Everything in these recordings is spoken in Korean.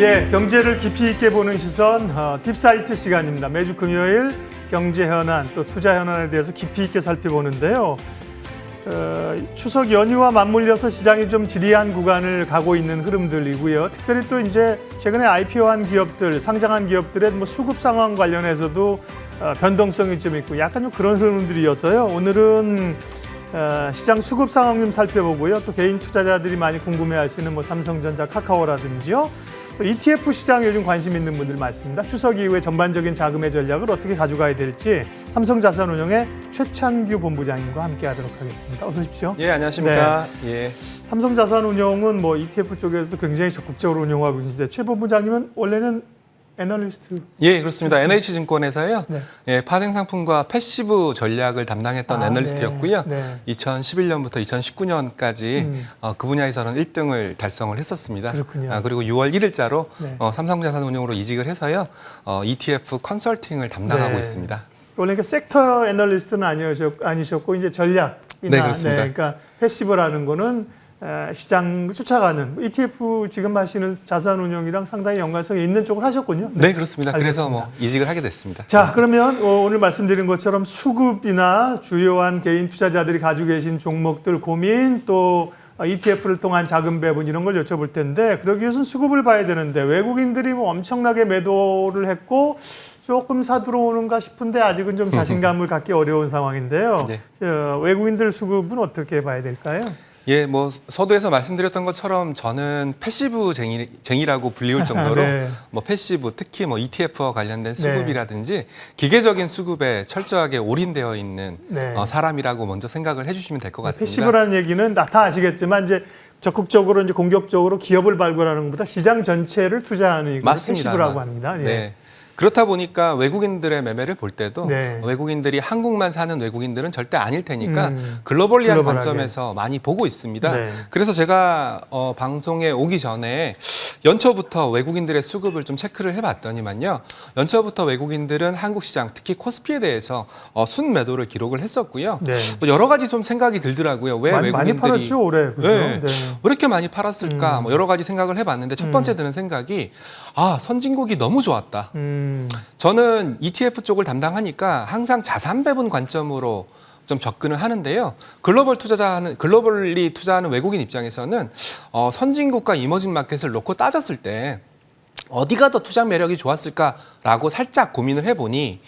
예, 경제를 깊이 있게 보는 시선 딥사이트 시간입니다. 매주 금요일 경제 현안 또 투자 현안에 대해서 깊이 있게 살펴보는데요. 추석 연휴와 맞물려서 시장이 좀 지리한 구간을 가고 있는 흐름들이고요. 특별히 또 이제 최근에 IPO한 기업들, 상장한 기업들의 뭐 수급 상황 관련해서도 변동성이 좀 있고 약간 좀 그런 흐름들이어서요. 오늘은 시장 수급 상황 좀 살펴보고요. 또 개인 투자자들이 많이 궁금해하시는 뭐 삼성전자, 카카오라든지요. 또 ETF 시장 요즘 관심 있는 분들 많습니다. 추석 이후에 전반적인 자금의 전략을 어떻게 가져가야 될지 삼성자산운용의 최찬규 본부장님과 함께하도록 하겠습니다. 어서 오십시오. 예, 안녕하십니까. 네. 예. 삼성자산운용은 뭐 ETF 쪽에서도 굉장히 적극적으로 운용하고 계신데 최 본부장님은 원래는 애널리스트. 예, 그렇습니다. NH증권에서요. 네. 예, 파생 상품과 패시브 전략을 담당했던 애널리스트였고요. 네. 2011년부터 2019년까지 그 분야에서는 1등을 달성을 했었습니다. 그렇군요. 그리고 6월 1일자로 네. 삼성자산운용으로 이직을 해서요. ETF 컨설팅을 담당하고 네. 있습니다. 원래 그 섹터 애널리스트는 아니셨고 이제 전략이나 네, 그렇습니다. 그러니까 패시브라는 거는 시장 쫓아가는 ETF 지금 하시는 자산운용이랑 상당히 연관성이 있는 쪽을 하셨군요. 네, 그렇습니다. 알겠습니다. 그래서 뭐 이직을 하게 됐습니다. 자, 그러면 오늘 말씀드린 것처럼 수급이나 주요한 개인 투자자들이 가지고 계신 종목들 고민 또 ETF를 통한 자금 배분 이런 걸 여쭤볼 텐데 그러기 위해서는 수급을 봐야 되는데 외국인들이 뭐 엄청나게 매도를 했고 조금 사 들어오는가 싶은데 아직은 좀 자신감을 갖기 어려운 상황인데요. 네. 외국인들 수급은 어떻게 봐야 될까요? 예, 뭐 서두에서 말씀드렸던 것처럼 저는 패시브 쟁이라고 불리울 정도로 네. 뭐 패시브 특히 뭐 ETF와 관련된 수급이라든지 기계적인 수급에 철저하게 올인되어 있는 네. 사람이라고 먼저 생각을 해주시면 될 것 같습니다. 패시브라는 얘기는 다 아시겠지만 이제 적극적으로 이제 공격적으로 기업을 발굴하는 것보다 시장 전체를 투자하는 이걸 패시브라고 합니다. 예. 네. 그렇다 보니까 외국인들의 매매를 볼 때도 네. 외국인들이 한국만 사는 외국인들은 절대 아닐 테니까 글로벌리한 관점에서 많이 보고 있습니다. 네. 그래서 제가 방송에 오기 전에 연초부터 외국인들의 수급을 좀 체크를 해봤더니만요. 연초부터 외국인들은 한국 시장, 특히 코스피에 대해서 순매도를 기록을 했었고요. 네. 또 여러 가지 좀 생각이 들더라고요. 왜 많이 외국인들이 팔았죠 올해. 그죠? 네. 네. 왜 이렇게 많이 팔았을까? 뭐 여러 가지 생각을 해봤는데 첫 번째 드는 생각이 선진국이 너무 좋았다. 저는 ETF 쪽을 담당하니까 항상 자산 배분 관점으로 좀 접근을 하는데요. 글로벌리 투자하는 외국인 입장에서는 선진국과 이머징 마켓을 놓고 따졌을 때 어디가 더 투자 매력이 좋았을까라고 살짝 고민을 해보니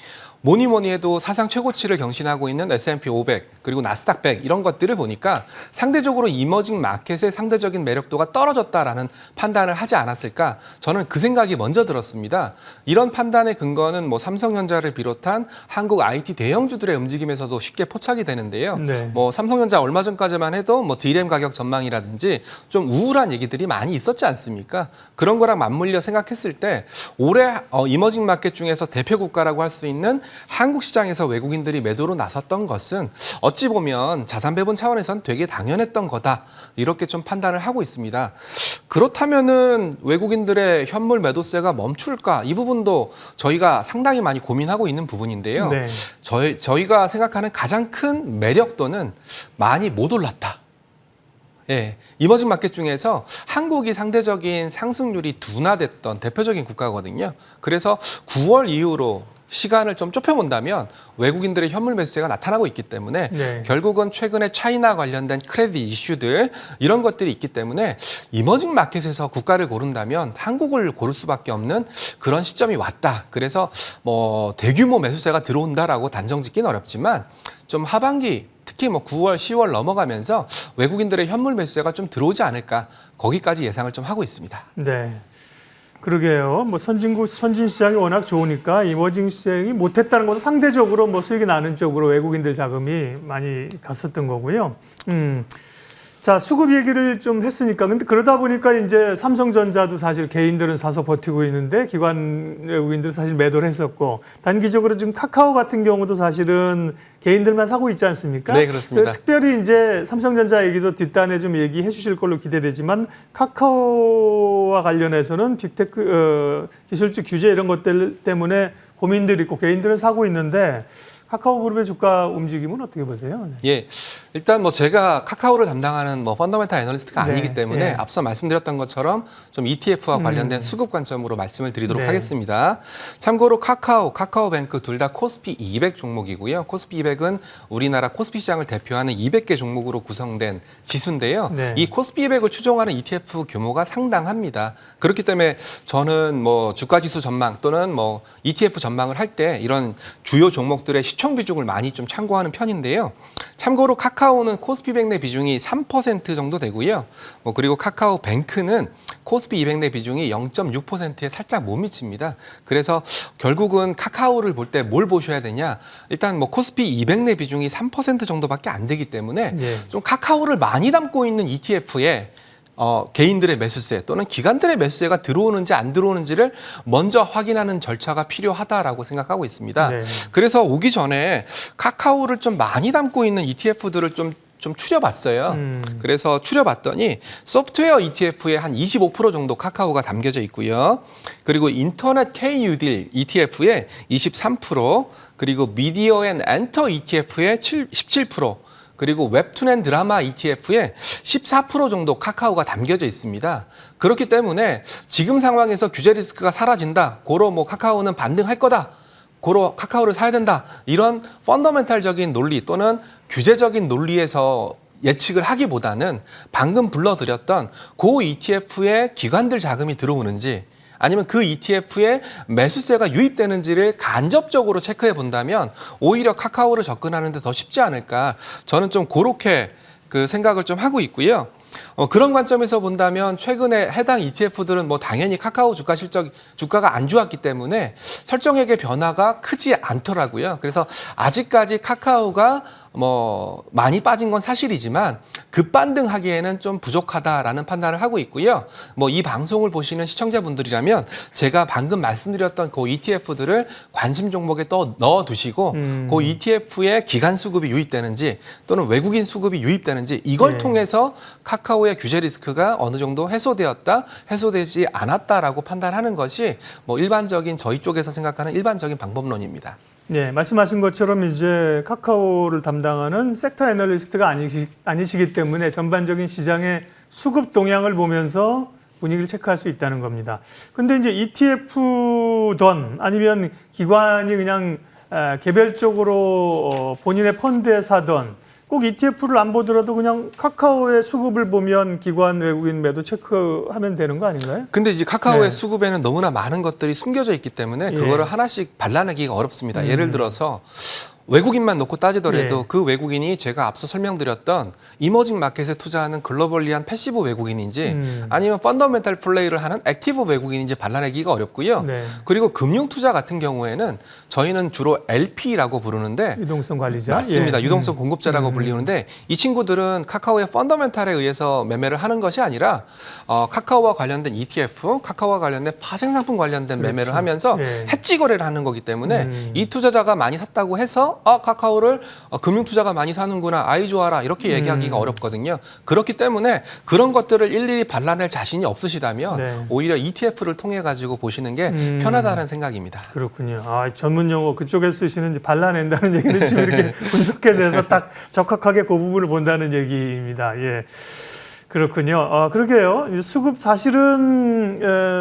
뭐니 해도 사상 최고치를 경신하고 있는 S&P 500 그리고 나스닥 100 이런 것들을 보니까 상대적으로 이머징 마켓의 상대적인 매력도가 떨어졌다라는 판단을 하지 않았을까 저는 그 생각이 먼저 들었습니다. 이런 판단의 근거는 뭐 삼성전자를 비롯한 한국 IT 대형주들의 움직임에서도 쉽게 포착이 되는데요. 네. 뭐 삼성전자 얼마 전까지만 해도 뭐 D램 가격 전망이라든지 좀 우울한 얘기들이 많이 있었지 않습니까? 그런 거랑 맞물려 생각했을 때 올해 이머징 마켓 중에서 대표 국가라고 할 수 있는 한국 시장에서 외국인들이 매도로 나섰던 것은 어찌 보면 자산 배분 차원에선 되게 당연했던 거다. 이렇게 좀 판단을 하고 있습니다. 그렇다면은 외국인들의 현물 매도세가 멈출까? 이 부분도 저희가 상당히 많이 고민하고 있는 부분인데요. 네. 저희가 생각하는 가장 큰 매력도는 많이 못 올랐다. 예, 이머징 마켓 중에서 한국이 상대적인 상승률이 둔화됐던 대표적인 국가거든요. 그래서 9월 이후로 시간을 좀 좁혀본다면 외국인들의 현물 매수세가 나타나고 있기 때문에 네. 결국은 최근에 차이나 관련된 크레딧 이슈들 이런 것들이 있기 때문에 이머징 마켓에서 국가를 고른다면 한국을 고를 수밖에 없는 그런 시점이 왔다. 그래서 뭐 대규모 매수세가 들어온다라고 단정짓기는 어렵지만 좀 하반기 특히 뭐 9월, 10월 넘어가면서 외국인들의 현물 매수세가 좀 들어오지 않을까 거기까지 예상을 좀 하고 있습니다. 네. 그러게요. 뭐 선진 시장이 워낙 좋으니까 이머징 시장이 못했다는 것은 상대적으로 뭐 수익이 나는 쪽으로 외국인들 자금이 많이 갔었던 거고요. 자, 수급 얘기를 좀 했으니까. 근데 그러다 보니까 이제 삼성전자도 사실 개인들은 사서 버티고 있는데 기관 외국인들은 사실 매도를 했었고 단기적으로 지금 카카오 같은 경우도 사실은 개인들만 사고 있지 않습니까? 네, 그렇습니다. 특별히 이제 삼성전자 얘기도 뒷단에 좀 얘기해 주실 걸로 기대되지만 카카오와 관련해서는 빅테크 기술적 규제 이런 것들 때문에 고민들이 있고 개인들은 사고 있는데 카카오그룹의 주가 움직임은 어떻게 보세요? 네. 예, 일단 뭐 제가 카카오를 담당하는 뭐 펀더멘탈 애널리스트가 네, 아니기 때문에 네. 앞서 말씀드렸던 것처럼 좀 ETF와 관련된 수급 관점으로 말씀을 드리도록 네. 하겠습니다. 참고로 카카오뱅크 둘 다 코스피 200 종목이고요. 코스피 200은 우리나라 코스피 시장을 대표하는 200개 종목으로 구성된 지수인데요. 네. 이 코스피 200을 추종하는 ETF 규모가 상당합니다. 그렇기 때문에 저는 뭐 주가 지수 전망 또는 뭐 ETF 전망을 할 때 이런 주요 종목들의 시총 비중을 많이 좀 참고하는 편인데요. 참고로 카카오는 코스피 100 내 비중이 3% 정도 되고요. 뭐 그리고 카카오뱅크는 코스피 200 내 비중이 0.6%에 살짝 못 미칩니다. 그래서 결국은 카카오를 볼 때 뭘 보셔야 되냐? 일단 뭐 코스피 200 내 비중이 3% 정도밖에 안 되기 때문에 예. 좀 카카오를 많이 담고 있는 ETF에 개인들의 매수세 또는 기관들의 매수세가 들어오는지 안 들어오는지를 먼저 확인하는 절차가 필요하다라고 생각하고 있습니다. 네. 그래서 오기 전에 카카오를 좀 많이 담고 있는 ETF들을 좀 추려봤어요. 그래서 추려봤더니 소프트웨어 ETF에 한 25% 정도 카카오가 담겨져 있고요. 그리고 인터넷 KU딜 ETF에 23%, 그리고 미디어 앤 엔터 ETF에 17%, 그리고 웹툰 앤 드라마 ETF에 14% 정도 카카오가 담겨져 있습니다. 그렇기 때문에 지금 상황에서 규제 리스크가 사라진다. 고로 뭐 카카오는 반등할 거다. 고로 카카오를 사야 된다. 이런 펀더멘탈적인 논리 또는 규제적인 논리에서 예측을 하기보다는 방금 불러드렸던 그 ETF에 기관들 자금이 들어오는지 아니면 그 ETF에 매수세가 유입되는지를 간접적으로 체크해 본다면 오히려 카카오를 접근하는 데 더 쉽지 않을까. 저는 좀 그렇게 그 생각을 좀 하고 있고요. 그런 관점에서 본다면 최근에 해당 ETF들은 뭐 당연히 카카오 주가가 안 좋았기 때문에 설정액의 변화가 크지 않더라고요. 그래서 아직까지 카카오가 뭐 많이 빠진 건 사실이지만 급반등하기에는 좀 부족하다라는 판단을 하고 있고요. 뭐 이 방송을 보시는 시청자분들이라면 제가 방금 말씀드렸던 그 ETF들을 관심 종목에 또 넣어두시고 그 ETF에 기관 수급이 유입되는지 또는 외국인 수급이 유입되는지 이걸 네. 통해서 카카오의 규제 리스크가 어느 정도 해소되었다, 해소되지 않았다라고 판단하는 것이 뭐 일반적인 저희 쪽에서 생각하는 일반적인 방법론입니다. 네, 말씀하신 것처럼 이제 카카오를 담당하는 섹터 애널리스트가 아니시기 때문에 전반적인 시장의 수급 동향을 보면서 분위기를 체크할 수 있다는 겁니다. 근데 이제 ETF든 아니면 기관이 그냥 개별적으로 본인의 펀드에 사던 꼭 ETF를 안 보더라도 그냥 카카오의 수급을 보면 기관 외국인 매도 체크하면 되는 거 아닌가요? 근데 이제 카카오의 네. 수급에는 너무나 많은 것들이 숨겨져 있기 때문에 예. 그거를 하나씩 발라내기가 어렵습니다. 예를 들어서 외국인만 놓고 따지더라도 예. 그 외국인이 제가 앞서 설명드렸던 이머징 마켓에 투자하는 글로벌리한 패시브 외국인인지 아니면 펀더멘탈 플레이를 하는 액티브 외국인인지 발라내기가 어렵고요. 네. 그리고 금융 투자 같은 경우에는 저희는 주로 LP라고 부르는데 유동성 관리자. 맞습니다. 예. 유동성 공급자라고 불리는데 이 친구들은 카카오의 펀더멘탈에 의해서 매매를 하는 것이 아니라 카카오와 관련된 ETF, 카카오와 관련된 파생상품 관련된 그렇죠. 매매를 하면서 예. 해지 거래를 하는 거기 때문에 이 투자자가 많이 샀다고 해서 카카오를 금융투자가 많이 사는구나, 아이 좋아라 이렇게 얘기하기가 어렵거든요. 그렇기 때문에 그런 것들을 일일이 발라낼 자신이 없으시다면 네. 오히려 ETF를 통해 가지고 보시는 게 편하다는 생각입니다. 그렇군요. 전문 용어 그쪽에 쓰시는 이제 발라낸다는 얘기는 지금 이렇게 분석해내서 딱 적확하게 그 부분을 본다는 얘기입니다. 예. 그렇군요. 그러게요. 이제 수급 사실은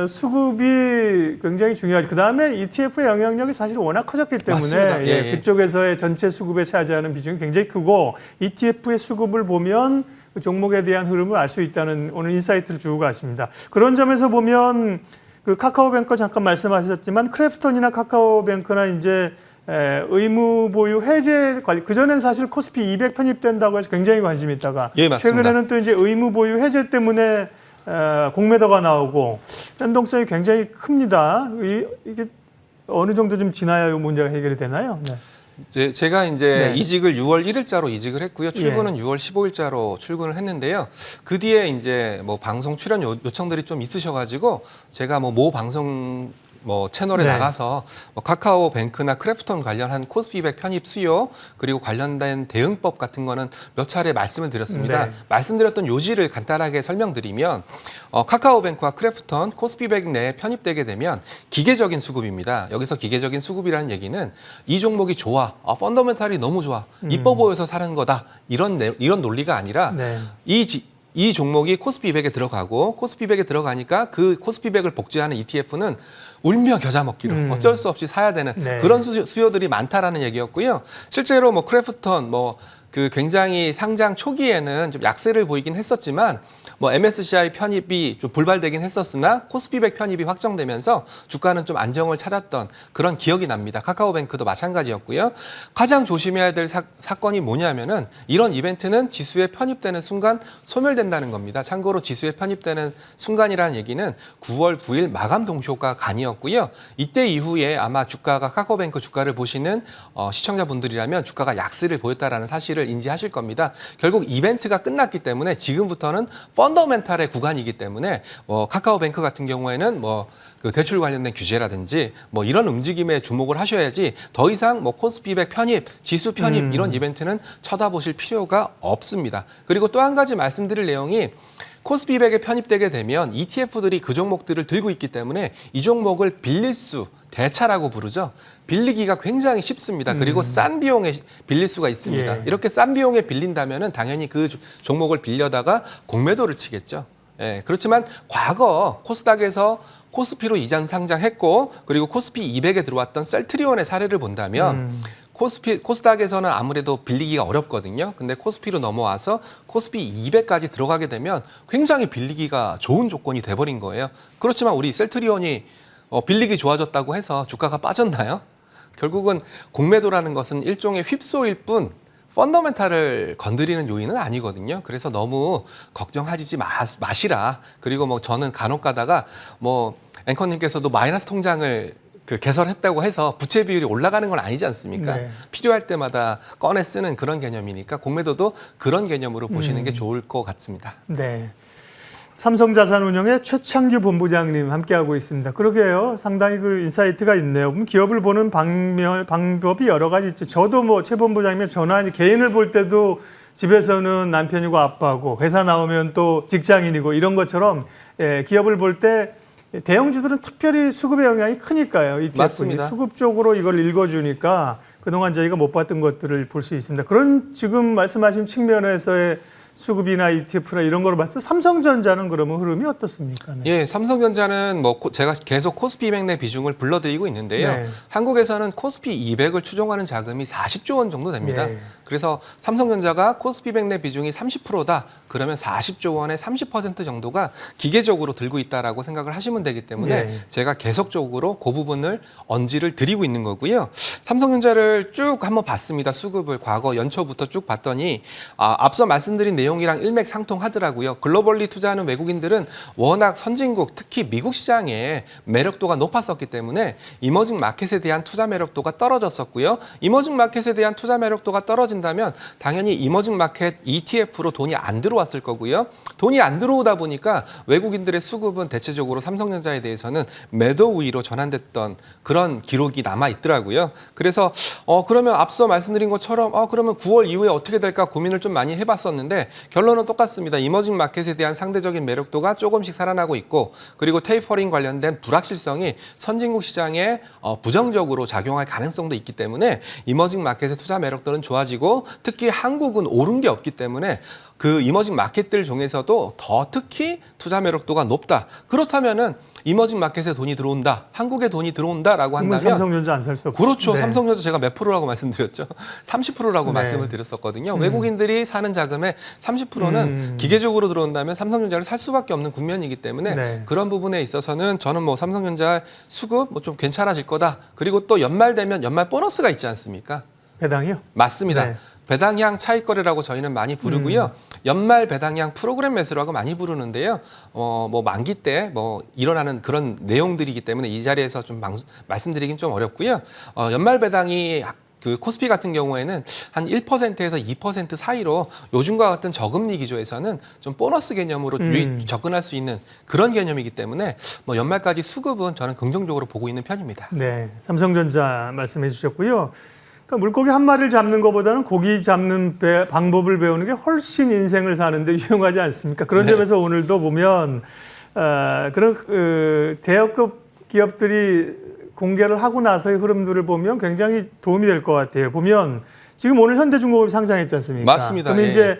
수급이 굉장히 중요하죠. 그 다음에 ETF의 영향력이 사실 워낙 커졌기 때문에 맞습니다. 예, 예. 그쪽에서의 전체 수급에 차지하는 비중이 굉장히 크고 ETF의 수급을 보면 그 종목에 대한 흐름을 알 수 있다는 오늘 인사이트를 주고 가십니다. 그런 점에서 보면 그 카카오뱅크 잠깐 말씀하셨지만 크래프톤이나 카카오뱅크나 이제 의무 보유 해제 관리 그전엔 사실 코스피 200 편입된다고 해서 굉장히 관심이 있다가 예, 맞습니다. 최근에는 또 이제 의무 보유 해제 때문에 공매도가 나오고 변동성이 굉장히 큽니다. 이게 어느 정도 좀 지나야 이 문제가 해결이 되나요? 네. 제가 이제 네. 이직을 6월 1일자로 이직을 했고요. 출근은 6월 15일자로 출근을 했는데요. 그 뒤에 이제 뭐 방송 출연 요청들이 좀 있으셔가지고 제가 뭐 방송 뭐 채널에 네. 나가서 뭐 카카오뱅크나 크래프톤 관련한 코스피백 편입 수요 그리고 관련된 대응법 같은 거는 몇 차례 말씀을 드렸습니다. 네. 말씀드렸던 요지를 간단하게 설명드리면 카카오뱅크와 크래프톤 코스피백 내에 편입되게 되면 기계적인 수급입니다. 여기서 기계적인 수급이라는 얘기는 이 종목이 좋아, 펀더멘탈이 너무 좋아, 이뻐 보여서 사는 거다 이런 논리가 아니라 네. 이 종목이 코스피 200에 들어가고 코스피 200에 들어가니까 그 코스피 200을 복제하는 ETF는 울며 겨자 먹기로 어쩔 수 없이 사야 되는 네. 그런 수요들이 많다라는 얘기였고요. 실제로 뭐 크래프톤 그 굉장히 상장 초기에는 좀 약세를 보이긴 했었지만 뭐 MSCI 편입이 좀 불발되긴 했었으나 코스피백 편입이 확정되면서 주가는 좀 안정을 찾았던 그런 기억이 납니다. 카카오뱅크도 마찬가지였고요. 가장 조심해야 될 사건이 뭐냐면은 이런 이벤트는 지수에 편입되는 순간 소멸된다는 겁니다. 참고로 지수에 편입되는 순간이라는 얘기는 9월 9일 마감 동쇼가 간이었고요. 이때 이후에 아마 주가가 카카오뱅크 주가를 보시는 시청자분들이라면 주가가 약세를 보였다라는 사실을 인지하실 겁니다. 결국 이벤트가 끝났기 때문에 지금부터는 펀더멘탈의 구간이기 때문에 카카오뱅크 같은 경우에는 그 대출 관련된 규제라든지 이런 움직임에 주목을 하셔야지 더 이상 코스피백 편입, 지수 편입 이런 이벤트는 쳐다보실 필요가 없습니다. 그리고 또 한 가지 말씀드릴 내용이 코스피 200에 편입되게 되면 ETF들이 그 종목들을 들고 있기 때문에 이 종목을 빌릴 수, 대차라고 부르죠. 빌리기가 굉장히 쉽습니다. 그리고 싼 비용에 빌릴 수가 있습니다. 예. 이렇게 싼 비용에 빌린다면 당연히 그 종목을 빌려다가 공매도를 치겠죠. 예, 그렇지만 과거 코스닥에서 코스피로 이전 상장했고 그리고 코스피 200에 들어왔던 셀트리온의 사례를 본다면 코스닥에서는 아무래도 빌리기가 어렵거든요. 근데 코스피로 넘어와서 코스피 200까지 들어가게 되면 굉장히 빌리기가 좋은 조건이 돼버린 거예요. 그렇지만 우리 셀트리온이 빌리기 좋아졌다고 해서 주가가 빠졌나요? 결국은 공매도라는 것은 일종의 휩소일 뿐 펀더멘탈을 건드리는 요인은 아니거든요. 그래서 너무 걱정하지 마시라. 그리고 저는 간혹 가다가 앵커님께서도 마이너스 통장을 개설했다고 해서 부채 비율이 올라가는 건 아니지 않습니까? 네. 필요할 때마다 꺼내 쓰는 그런 개념이니까 공매도도 그런 개념으로 보시는 게 좋을 것 같습니다. 네. 삼성자산운용의 최창규 본부장님 함께하고 있습니다. 그러게요. 상당히 그 인사이트가 있네요. 기업을 보는 방법이 여러 가지 있죠. 저도 최 본부장님의 개인을 볼 때도 집에서는 남편이고 아빠고 회사 나오면 또 직장인이고 이런 것처럼 기업을 볼 때 대형주들은 특별히 수급의 영향이 크니까요. ETF는 맞습니다. 수급 쪽으로 이걸 읽어주니까 그동안 저희가 못 봤던 것들을 볼 수 있습니다. 그런 지금 말씀하신 측면에서의 수급이나 ETF나 이런 걸 봤을 때 삼성전자는 그러면 흐름이 어떻습니까? 네. 예, 삼성전자는 제가 계속 코스피 200 내 비중을 불러드리고 있는데요. 네. 한국에서는 코스피 200을 추종하는 자금이 40조 원 정도 됩니다. 네. 그래서 삼성전자가 코스피 100 내 비중이 30%다. 그러면 40조 원의 30% 정도가 기계적으로 들고 있다라고 생각을 하시면 되기 때문에 네. 제가 계속적으로 그 부분을 언지를 드리고 있는 거고요. 삼성전자를 쭉 한번 봤습니다. 수급을 과거 연초부터 쭉 봤더니 앞서 말씀드린 내용이랑 일맥상통하더라고요. 글로벌리 투자하는 외국인들은 워낙 선진국, 특히 미국 시장에 매력도가 높았었기 때문에 이머징 마켓에 대한 투자 매력도가 떨어졌었고요. 이머징 마켓에 대한 투자 매력도가 떨어진다면 당연히 이머징 마켓 ETF로 돈이 안 들어왔을 거고요. 돈이 안 들어오다 보니까 외국인들의 수급은 대체적으로 삼성전자에 대해서는 매도 우위로 전환됐던 그런 기록이 남아 있더라고요. 그래서 그러면 앞서 말씀드린 것처럼 그러면 9월 이후에 어떻게 될까 고민을 좀 많이 해봤었는데 결론은 똑같습니다. 이머징 마켓에 대한 상대적인 매력도가 조금씩 살아나고 있고 그리고 테이퍼링 관련된 불확실성이 선진국 시장에 부정적으로 작용할 가능성도 있기 때문에 이머징 마켓의 투자 매력도는 좋아지고 특히 한국은 오른 게 없기 때문에 그 이머징 마켓들 중에서도 더 특히 투자 매력도가 높다. 그렇다면은 이머징 마켓에 돈이 들어온다. 한국에 돈이 들어온다라고 한다면 삼성전자 안 살 수 없죠. 그렇죠. 네. 삼성전자 제가 몇 프로라고 말씀드렸죠? 30%라고 네. 말씀을 드렸었거든요. 외국인들이 사는 자금의 30%는 기계적으로 들어온다면 삼성전자를 살 수밖에 없는 국면이기 때문에 네. 그런 부분에 있어서는 저는 삼성전자 수급 좀 괜찮아질 거다. 그리고 또 연말 되면 연말 보너스가 있지 않습니까? 배당이요? 맞습니다. 네. 배당향 차익거래라고 저희는 많이 부르고요. 연말 배당향 프로그램 매수라고 많이 부르는데요. 만기 때 일어나는 그런 내용들이기 때문에 이 자리에서 좀 말씀드리긴 좀 어렵고요. 연말 배당이 그 코스피 같은 경우에는 한 1%에서 2% 사이로 요즘과 같은 저금리 기조에서는 좀 보너스 개념으로 접근할 수 있는 그런 개념이기 때문에 뭐 연말까지 수급은 저는 긍정적으로 보고 있는 편입니다. 네, 삼성전자 말씀해 주셨고요. 그러니까 물고기 한 마리를 잡는 것보다는 고기 잡는 방법을 배우는 게 훨씬 인생을 사는데 유용하지 않습니까? 그런 네. 점에서 오늘도 보면 그런 대여급 기업들이 공개를 하고 나서의 흐름들을 보면 굉장히 도움이 될 것 같아요. 보면 지금 오늘 현대중공업이 상장했지 않습니까? 맞습니다. 그러면 예. 이제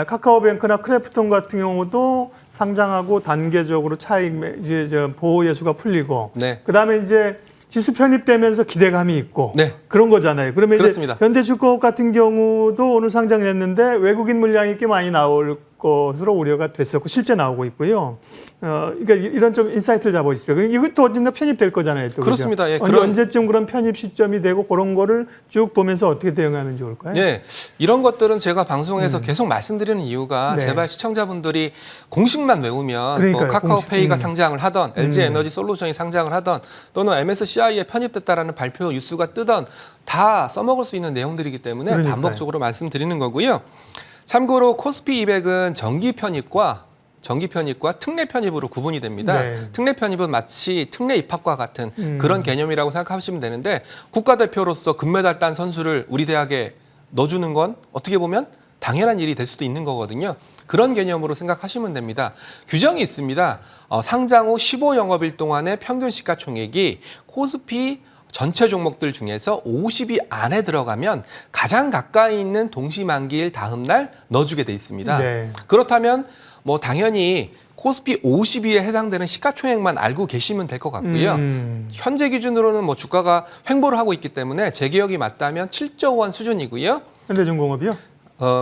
카카오뱅크나 크래프톤 같은 경우도 상장하고 단계적으로 차익 이제 보호 예수가 풀리고, 네. 그다음에 이제 지수 편입되면서 기대감이 있고 네. 그런 거잖아요. 그러면 그렇습니다. 이제 현대중공업 같은 경우도 오늘 상장했는데 외국인 물량이 꽤 많이 나올 것으로 우려가 됐었고 실제 나오고 있고요. 그러니까 이런 좀 인사이트를 잡아주십시오. 이것도 언젠가 편입될 거잖아요. 또, 그렇습니다. 그죠? 예, 언제쯤 그런 편입 시점이 되고 그런 거를 쭉 보면서 어떻게 대응하면 좋을까요? 네, 이런 것들은 제가 방송에서 계속 말씀드리는 이유가 네. 제발 시청자분들이 공식만 외우면 그러니까요, 뭐 카카오페이가 공식. 상장을 하던 LG에너지 솔루션이 상장을 하던 또는 MSCI에 편입됐다라는 발표 뉴스가 뜨던 다 써먹을 수 있는 내용들이기 때문에 그러니까요. 반복적으로 말씀드리는 거고요. 참고로 코스피 200은 정기 편입과 특례 편입으로 구분이 됩니다. 네. 특례 편입은 마치 특례 입학과 같은 그런 개념이라고 생각하시면 되는데 국가대표로서 금메달 딴 선수를 우리 대학에 넣어주는 건 어떻게 보면 당연한 일이 될 수도 있는 거거든요. 그런 개념으로 생각하시면 됩니다. 규정이 있습니다. 상장 후 15영업일 동안의 평균 시가총액이 코스피 전체 종목들 중에서 50위 안에 들어가면 가장 가까이 있는 동시만기일 다음 날 넣어주게 돼 있습니다. 네. 그렇다면 뭐 당연히 코스피 50위에 해당되는 시가총액만 알고 계시면 될 것 같고요. 현재 기준으로는 뭐 주가가 횡보를 하고 있기 때문에 제 기억이 맞다면 7조 원 수준이고요. 현대중공업이요?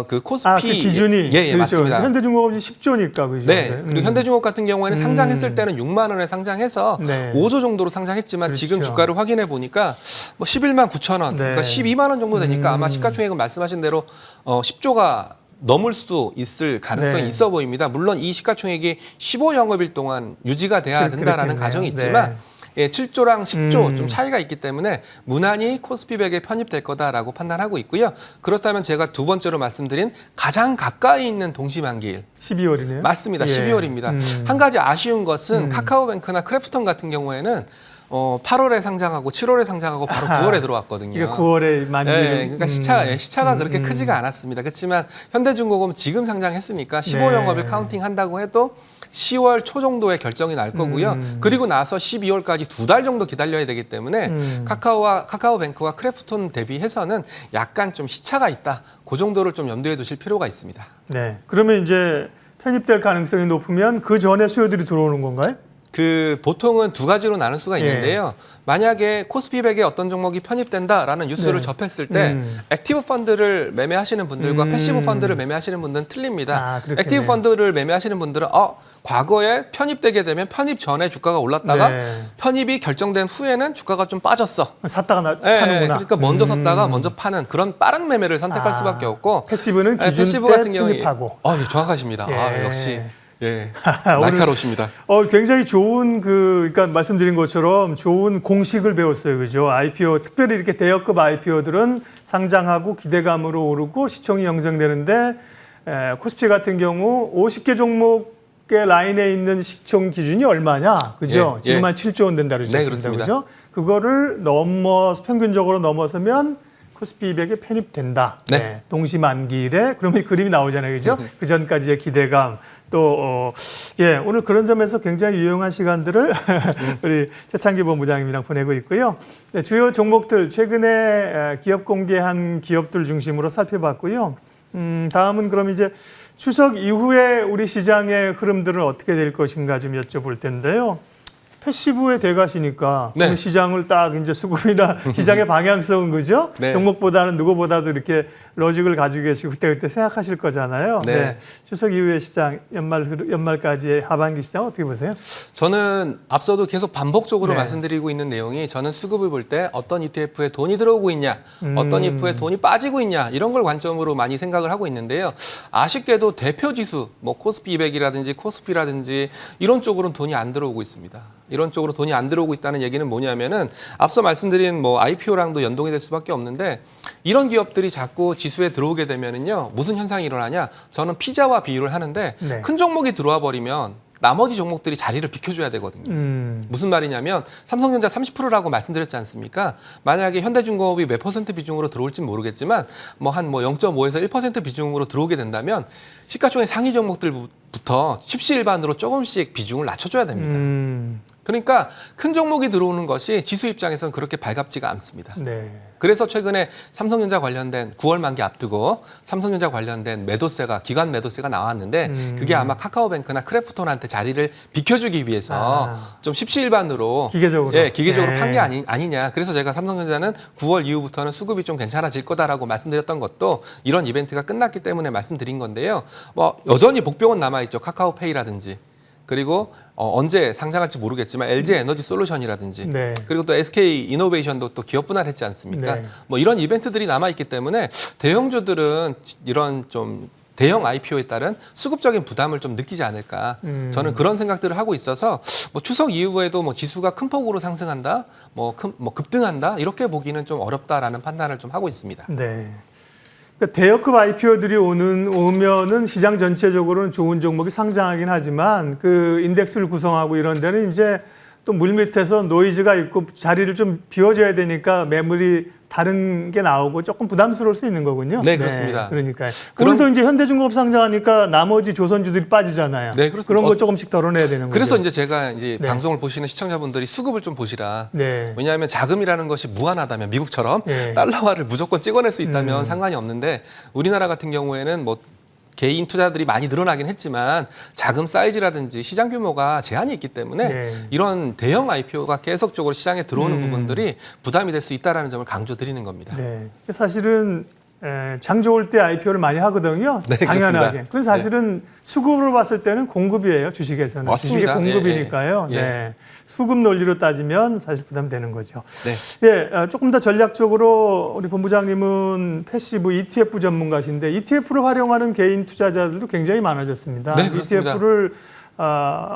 그 코스피 그 기준이 예, 그렇죠. 맞습니다. 현대중공업이 10조니까 그죠? 네. 그리고 현대중공업 같은 경우에는 상장했을 때는 6만 원에 상장해서 네. 5조 정도로 상장했지만 그렇죠. 지금 주가를 확인해 보니까 뭐 11만 9천 원, 네. 그러니까 12만 원 정도 되니까 아마 시가총액은 말씀하신 대로 10조가 넘을 수도 있을 가능성이 네. 있어 보입니다. 물론 이 시가총액이 15영업일 동안 유지가 돼야 된다라는 그렇겠네요. 가정이 있지만 네. 예, 7조랑 10조 좀 차이가 있기 때문에 무난히 코스피 100에 편입될 거다라고 판단하고 있고요. 그렇다면 제가 두 번째로 말씀드린 가장 가까이 있는 동시만기일 12월이네요. 맞습니다. 예. 12월입니다. 한 가지 아쉬운 것은 카카오뱅크나 크래프톤 같은 경우에는 8월에 상장하고 7월에 상장하고 바로 9월에 들어왔거든요. 그러니까 9월에 많이 네, 그러니까 시차가 그렇게 크지가 않았습니다. 그렇지만 현대중공업은 지금 상장했으니까 15영업일 네. 카운팅 한다고 해도 10월 초 정도에 결정이 날 거고요. 그리고 나서 12월까지 2달 정도 기다려야 되기 때문에 카카오뱅크와 크래프톤 대비해서는 약간 좀 시차가 있다. 그 정도를 좀 염두에 두실 필요가 있습니다. 네. 그러면 이제 편입될 가능성이 높으면 그 전에 수요들이 들어오는 건가요? 그 보통은 두 가지로 나눌 수가 있는데요. 만약에 코스피 100에 어떤 종목이 편입된다라는 뉴스를 네. 접했을 때 액티브 펀드를 매매하시는 분들과 패시브 펀드를 매매하시는 분들은 틀립니다. 그렇겠네요. 액티브 펀드를 매매하시는 분들은 과거에 편입되게 되면 편입 전에 주가가 올랐다가 네. 편입이 결정된 후에는 주가가 좀 빠졌어. 샀다가 예, 파는구나. 그러니까 먼저 샀다가 먼저 파는 그런 빠른 매매를 선택할 수밖에 없고 패시브는 예, 기준 패시브 때 같은 경우에 편입하고. 예, 정확하십니다. 예. 역시 날카로우십니다. 굉장히 좋은 그러니까 말씀드린 것처럼 좋은 공식을 배웠어요, 그죠? IPO 특별히 이렇게 대여급 IPO들은 상장하고 기대감으로 오르고 시총이 형성되는데 코스피 같은 경우 50개 종목의 라인에 있는 시총 기준이 얼마냐, 그죠? 예, 지금 예. 한 7조 원 된다 그러셨습니다, 네, 그렇습니다. 그죠? 그거를 평균적으로 넘어서면 코스피 200에 편입된다. 네. 동시만기일에 그러면 이 그림이 나오잖아요, 그죠? 그 전까지의 기대감. 또 오늘 그런 점에서 굉장히 유용한 시간들을 우리 최창기 본부장님이랑 보내고 있고요. 네, 주요 종목들 최근에 기업 공개한 기업들 중심으로 살펴봤고요. 다음은 그럼 이제 추석 이후에 우리 시장의 흐름들은 어떻게 될 것인가 좀 여쭤볼 텐데요. 패시브에 대가시니까 네. 오늘 시장을 딱 이제 수급이나 시장의 방향성은 그죠? 네. 종목보다는 누구보다도 이렇게 로직을 가지고 계시고 그때 생각하실 거잖아요. 네. 추석 이후의 시장 연말까지의 하반기 시장 어떻게 보세요? 저는 앞서도 계속 반복적으로 네. 말씀드리고 있는 내용이 저는 수급을 볼 때 어떤 ETF에 돈이 들어오고 있냐, 어떤 ETF에 돈이 빠지고 있냐 이런 걸 관점으로 많이 생각을 하고 있는데요. 아쉽게도 대표 지수, 뭐 코스피 200이라든지 코스피라든지 이런 쪽으로는 돈이 안 들어오고 있습니다. 이런 쪽으로 돈이 안 들어오고 있다는 얘기는 뭐냐면은 앞서 말씀드린 뭐 IPO랑도 연동이 될 수밖에 없는데 이런 기업들이 자꾸 지수에 들어오게 되면은요 무슨 현상이 일어나냐? 저는 피자와 비유를 하는데 네. 큰 종목이 들어와 버리면 나머지 종목들이 자리를 비켜줘야 되거든요. 무슨 말이냐면 삼성전자 30%라고 말씀드렸지 않습니까? 만약에 현대중공업이 몇 퍼센트 비중으로 들어올지는 모르겠지만 뭐 한 0.5에서 1% 비중으로 들어오게 된다면 시가총액 상위 종목들부터 십시일반으로 조금씩 비중을 낮춰줘야 됩니다. 그러니까 큰 종목이 들어오는 것이 지수 입장에서는 그렇게 발갑지가 않습니다. 네. 그래서 최근에 삼성전자 관련된 9월 만기 앞두고 삼성전자 관련된 매도세가 기관 매도세가 나왔는데 그게 아마 카카오뱅크나 크래프톤한테 자리를 비켜주기 위해서 좀 십시일반으로 기계적으로 기계적으로 판 게 아니냐. 그래서 제가 삼성전자는 9월 이후부터는 수급이 좀 괜찮아질 거다라고 말씀드렸던 것도 이런 이벤트가 끝났기 때문에 말씀드린 건데요. 뭐 여전히 복병은 남아 있죠. 카카오페이라든지. 그리고 언제 상장할지 모르겠지만 LG 에너지 솔루션이라든지 네. 그리고 또 SK 이노베이션도 또 기업 분할했지 않습니까? 네. 뭐 이런 이벤트들이 남아 있기 때문에 대형주들은 이런 좀 대형 IPO에 따른 수급적인 부담을 좀 느끼지 않을까. 저는 그런 생각들을 하고 있어서 뭐 추석 이후에도 뭐 지수가 큰 폭으로 상승한다, 뭐 급등한다 이렇게 보기는 좀 어렵다라는 판단을 좀 하고 있습니다. 네. 그러니까 대여급 IPO들이 오면은 시장 전체적으로는 좋은 종목이 상장하긴 하지만 그 인덱스를 구성하고 이런 데는 이제 또 물밑에서 노이즈가 있고 자리를 좀 비워줘야 되니까 매물이 다른 게 나오고 조금 부담스러울 수 있는 거군요. 네, 그렇습니다. 그러니까요. 오늘도 이제 현대중공업 상장하니까 나머지 조선주들이 빠지잖아요. 네, 그렇습니다. 그런 거 조금씩 덜어내야 되는 거죠. 그래서 이제 제가 이제 네. 방송을 보시는 시청자분들이 수급을 좀 보시라. 네. 왜냐하면 자금이라는 것이 무한하다면 미국처럼 네. 달러화를 무조건 찍어낼 수 있다면 상관이 없는데 우리나라 같은 경우에는 뭐 개인 투자들이 많이 늘어나긴 했지만 자금 사이즈라든지 시장 규모가 제한이 있기 때문에 네. 이런 대형 IPO가 계속적으로 시장에 들어오는 부분들이 부담이 될 수 있다는 점을 강조드리는 겁니다. 네. 사실은 장 좋을 때 IPO를 많이 하거든요. 네, 당연하게. 그렇습니다. 그래서 사실은 수급으로 봤을 때는 공급이에요. 주식에서는. 맞습니다. 주식의 공급이니까요. 예, 예. 네. 수급 논리로 따지면 사실 부담되는 거죠. 네. 예, 조금 더 전략적으로 우리 본부장님은 패시브 ETF 전문가신데 ETF를 활용하는 개인 투자자들도 굉장히 많아졌습니다. 네, 그렇습니다. ETF를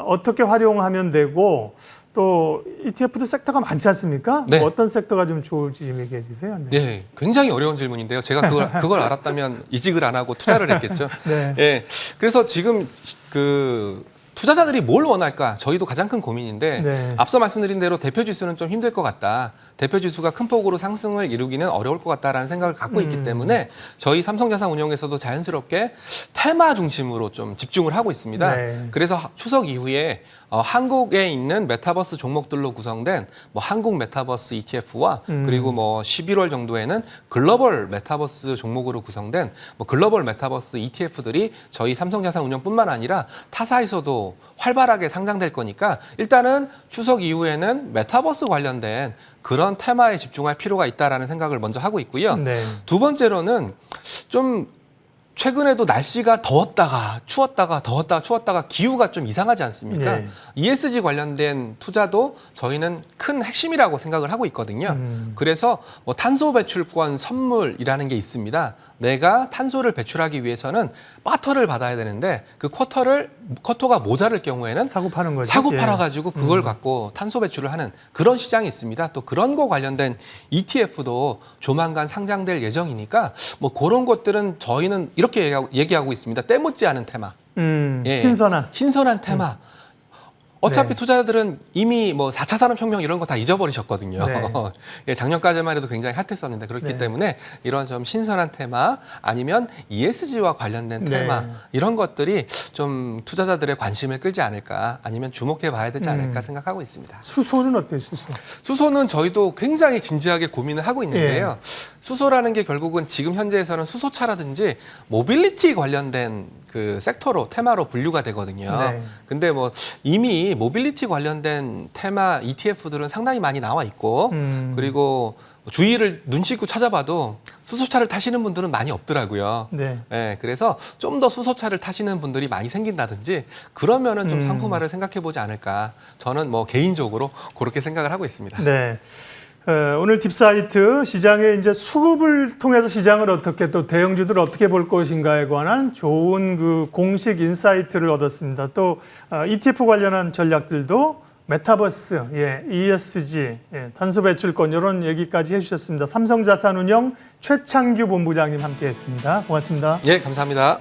어떻게 활용하면 되고 또 ETF도 섹터가 많지 않습니까? 네. 뭐 어떤 섹터가 좀 좋을지 좀 얘기해 주세요. 네. 네, 굉장히 어려운 질문인데요. 제가 그걸 알았다면 이직을 안 하고 투자를 했겠죠. 네. 예, 그래서 지금 그 투자자들이 뭘 원할까? 저희도 가장 큰 고민인데 네. 앞서 말씀드린 대로 대표 지수는 좀 힘들 것 같다. 대표 지수가 큰 폭으로 상승을 이루기는 어려울 것 같다라는 생각을 갖고 있기 때문에 저희 삼성자산운용에서도 자연스럽게 테마 중심으로 좀 집중을 하고 있습니다. 네. 그래서 추석 이후에 한국에 있는 메타버스 종목들로 구성된 뭐 한국 메타버스 ETF와 그리고 뭐 11월 정도에는 글로벌 메타버스 종목으로 구성된 뭐 글로벌 메타버스 ETF들이 저희 삼성자산운용뿐만 아니라 타사에서도 활발하게 상장될 거니까 일단은 추석 이후에는 메타버스 관련된 그런 테마에 집중할 필요가 있다라는 생각을 먼저 하고 있고요. 네. 두 번째로는 좀 최근에도 날씨가 더웠다가 추웠다가 더웠다가 추웠다가 기후가 좀 이상하지 않습니까? 네. ESG 관련된 투자도 저희는 큰 핵심이라고 생각을 하고 있거든요. 그래서 뭐 탄소 배출권 선물이라는 게 있습니다. 내가 탄소를 배출하기 위해서는 쿼터를 받아야 되는데 그 쿼터가 모자랄 경우에는 사고 파는 거죠. 사고 예. 팔아가지고 그걸 갖고 탄소 배출을 하는 그런 시장이 있습니다. 또 그런 거 관련된 ETF도 조만간 상장될 예정이니까 뭐 그런 것들은 저희는 이렇게 얘기하고 있습니다. 때묻지 않은 테마. 예. 신선한 테마. 어차피 네. 투자자들은 이미 뭐 4차 산업혁명 이런 거 다 잊어버리셨거든요. 네. 예, 작년까지만 해도 굉장히 핫했었는데 그렇기 네. 때문에 이런 좀 신선한 테마 아니면 ESG와 관련된 네. 테마 이런 것들이 좀 투자자들의 관심을 끌지 않을까 아니면 주목해 봐야 되지 않을까 생각하고 있습니다. 수소는 어때요, 수소? 수소는 저희도 굉장히 진지하게 고민을 하고 있는데요. 수소라는 게 결국은 지금 현재에서는 수소차라든지 모빌리티 관련된 그 섹터로 테마로 분류가 되거든요. 네. 근데 뭐 이미 모빌리티 관련된 테마 ETF들은 상당히 많이 나와 있고 그리고 주위를 눈 씻고 찾아봐도 수소차를 타시는 분들은 많이 없더라고요. 네. 예, 그래서 좀 더 수소차를 타시는 분들이 많이 생긴다든지 그러면은 좀 상품화를 생각해 보지 않을까. 저는 뭐 개인적으로 그렇게 생각을 하고 있습니다. 네. 오늘 딥사이트 시장에 이제 수급을 통해서 시장을 어떻게 또 대형주들을 어떻게 볼 것인가에 관한 좋은 그 공식 인사이트를 얻었습니다. 또 ETF 관련한 전략들도 메타버스, ESG, 탄소 배출권 이런 얘기까지 해주셨습니다. 삼성자산운용 최창규 본부장님 함께했습니다. 고맙습니다. 예, 감사합니다.